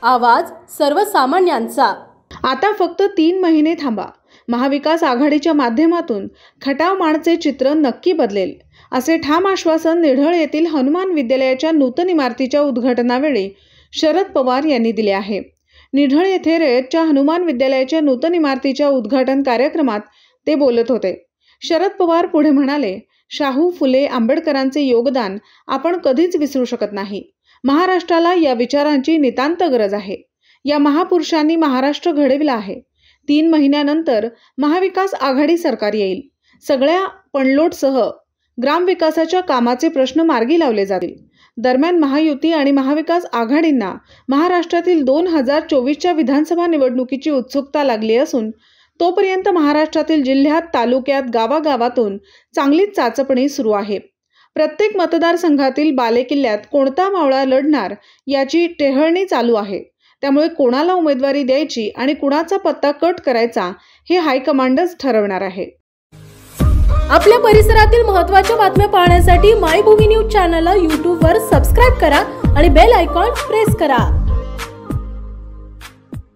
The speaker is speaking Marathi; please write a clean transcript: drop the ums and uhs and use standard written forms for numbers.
आवाज सर्वसामान्यांचा। आता फक्त 3 महिने थांबा, महाविकास आघाडीच्या माध्यमातून खटाव माणचे चित्र नक्की बदलेल, असे ठाम आश्वासन निढळ येथील हनुमान विद्यालयाच्या नूतन इमारतीच्या उद्घाटनावेळी शरद पवार यांनी दिले आहे। निढळ येथे रयतच्या हनुमान विद्यालयाच्या नूतन इमारतीच्या उद्घाटन कार्यक्रमात ते बोलत होते। शरद पवार पुढे म्हणाले, शाहू फुले आंबेडकरांचे योगदान आपण कधीच विसरू शकत नाही। महाराष्ट्राला या विचारांची नितांत गरज आहे। या महापुरुषांनी महाराष्ट्र घडविला आहे। 3 महिन्यानंतर महाविकास आघाडी सरकार येईल। सगळ्या पणलोटसह ग्रामविकासाच्या कामाचे प्रश्न मार्गी लावले जातील। दरम्यान महायुती आणि महाविकास आघाडींना महाराष्ट्रातील 2024च्या विधानसभा निवडणुकीची उत्सुकता लागली असून तोपर्यंत महाराष्ट्रातील जिल्ह्यात, तालुक्यात, गावागावातून चांगलीच चाचपणी सुरू आहे। प्रत्येक मतदारसंघातील बालेकिल्ल्यात कोणता मावळा लढणार याची टेहळणी चालू आहे। त्यामुळे कोणाला उमेदवारी द्यायची आणि कुणाचा पत्ता कट करायचा हे हायकमांडच ठरवणार आहे। आपल्या परिसरातील महत्त्वाच्या बातम्या पाहण्यासाठी मायभूमी न्यूज चॅनलला YouTube वर सबस्क्राइब करा आणि बेल आयकॉन प्रेस करा।